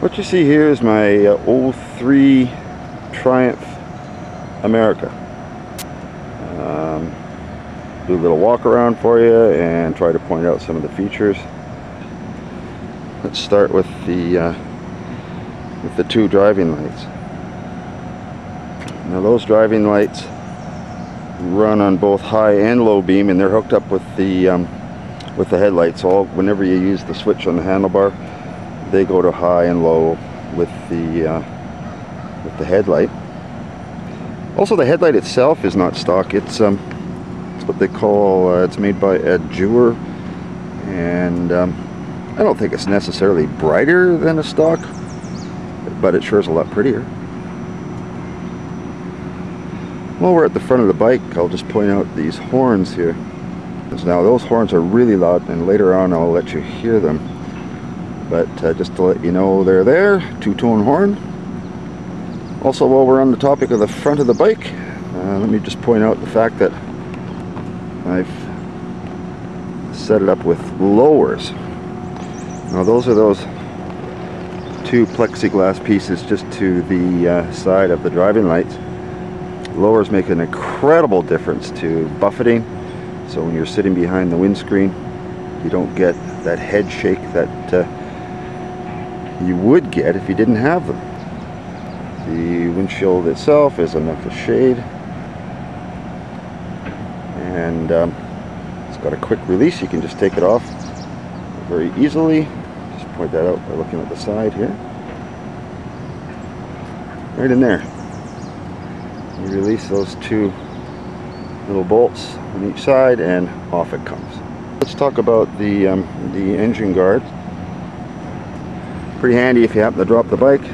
What you see here is my '03 Triumph America. Do a little walk around for you and try to point out some of the features. Let's start with the two driving lights. Now those driving lights run on both high and low beam, and they're hooked up with the headlights. So whenever you use the switch on the handlebar, they go to high and low with the headlight. Also, the headlight itself is not stock. It's what they call, it's made by a jeweler, and I don't think it's necessarily brighter than a stock, but it sure is a lot prettier. While we're at the front of the bike, I'll just point out these horns here. Now those horns are really loud, and later on I'll let you hear them. But just to let you know they're there, two-tone horn. Also, while we're on the topic of the front of the bike, let me just point out the fact that I've set it up with lowers. Now those are those two plexiglass pieces just to the side of the driving lights. Lowers make an incredible difference to buffeting, so when you're sitting behind the windscreen you don't get that head shake that you would get if you didn't have them. The windshield itself is a Memphis shade, and it's got a quick release. You can just take it off very easily. Just point that out by looking at the side here. Right in there. You release those two little bolts on each side and off it comes. Let's talk about the engine guard. Pretty handy if you happen to drop the bike.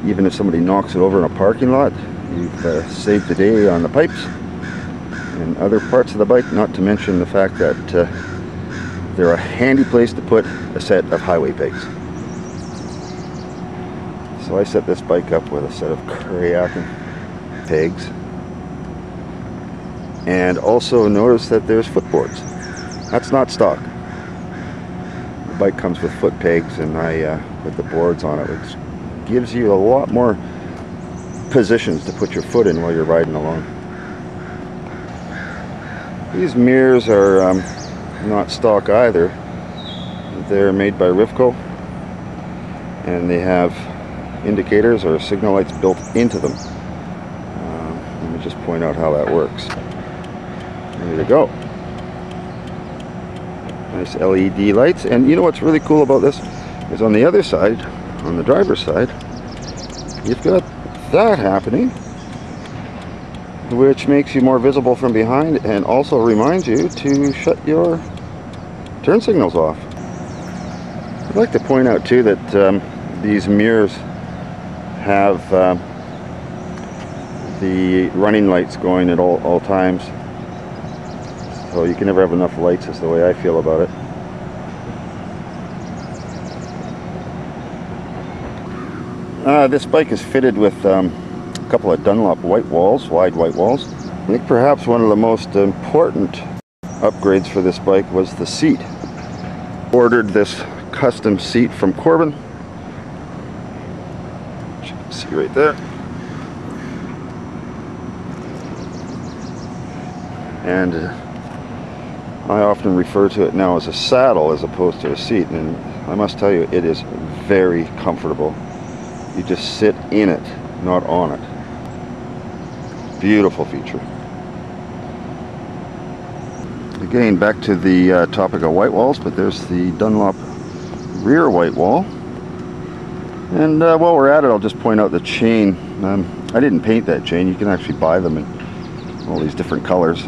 Even if somebody knocks it over in a parking lot, you've saved the day on the pipes and other parts of the bike, not to mention the fact that they're a handy place to put a set of highway pegs. So I set this bike up with a set of Cardinal pegs, and also notice that there's footboards. That's not stock. The bike comes with foot pegs, and I put the boards on it, which gives you a lot more positions to put your foot in while you're riding along. These mirrors are not stock either. They're made by Rivco, and they have indicators or signal lights built into them. Let me just point out how that works. There you go. Nice LED lights. And you know what's really cool about this is on the other side, on the driver's side, you've got that happening, which makes you more visible from behind and also reminds you to shut your turn signals off. I'd like to point out too that these mirrors have the running lights going at all times, so you can never have enough lights, is the way I feel about it. This bike is fitted with a couple of Dunlop white walls, wide white walls. I think perhaps one of the most important upgrades for this bike was the seat. Ordered this custom seat from Corbin, which you can see right there. And I often refer to it now as a saddle as opposed to a seat, and I must tell you, it is very comfortable. You just sit in it, not on it. Beautiful feature. Again, back to the topic of white walls, but there's the Dunlop rear white wall. And while we're at it, I'll just point out the chain. I didn't paint that chain. You can actually buy them in all these different colors.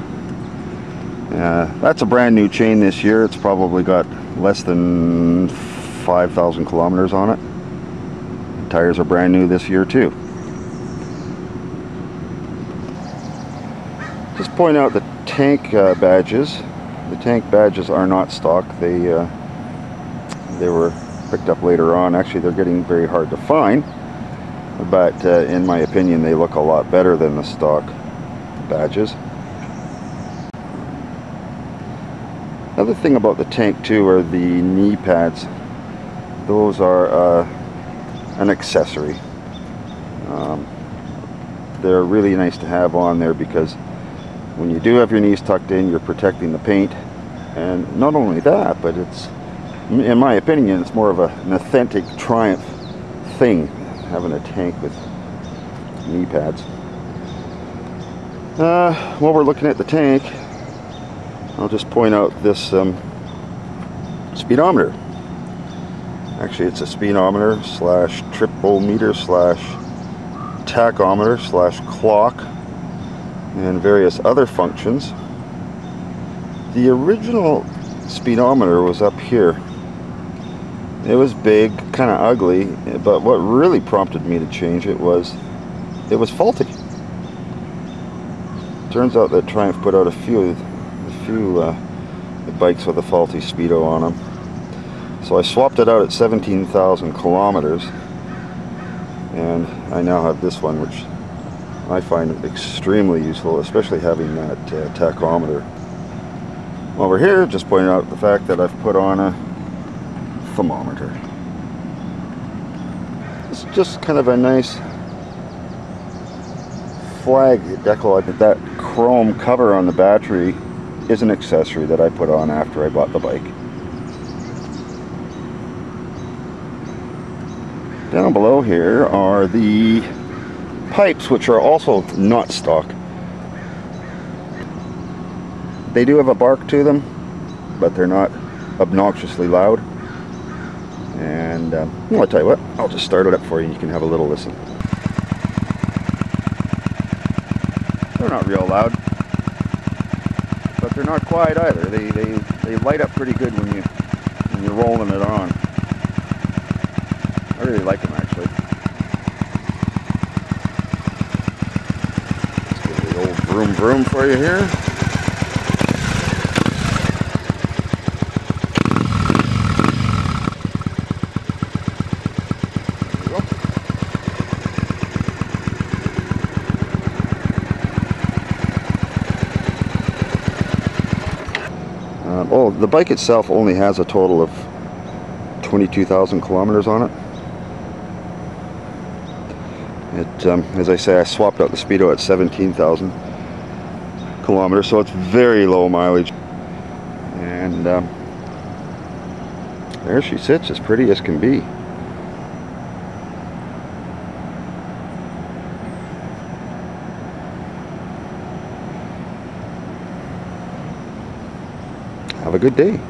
That's a brand new chain this year. It's probably got less than 5,000 kilometers on it. Tires are brand new this year too. Just point out the tank badges. The tank badges are not stock. They were picked up later on. Actually, they're getting very hard to find, but in my opinion, they look a lot better than the stock badges. Another thing about the tank too are the knee pads. those are an accessory. They're really nice to have on there because when you do have your knees tucked in, you're protecting the paint. And not only that, but it's, in my opinion, it's more of an authentic Triumph thing, having a tank with knee pads. While we're looking at the tank, I'll just point out this speedometer. Actually, it's a speedometer slash tripometer slash tachometer slash clock and various other functions. The original speedometer was up here. It was big, kind of ugly, but what really prompted me to change it was faulty. Turns out that Triumph put out a few bikes with a faulty speedo on them. So I swapped it out at 17,000 kilometers, and I now have this one, which I find extremely useful, especially having that tachometer. Over here, just pointing out the fact that I've put on a thermometer. It's just kind of a nice flag decal. That chrome cover on the battery is an accessory that I put on after I bought the bike. Down below here are the pipes, which are also not stock. They do have a bark to them, but they're not obnoxiously loud. And well, I'll tell you what, I'll just start it up for you and you can have a little listen. They're not real loud, but they're not quiet either. They light up pretty good when you're rolling it on. I really like them, actually. Let's give the old vroom vroom for you here. Oh, the bike itself only has a total of 22,000 kilometers on it. As I say, I swapped out the speedo at 17,000 kilometers, so it's very low mileage. And there she sits, as pretty as can be. Have a good day.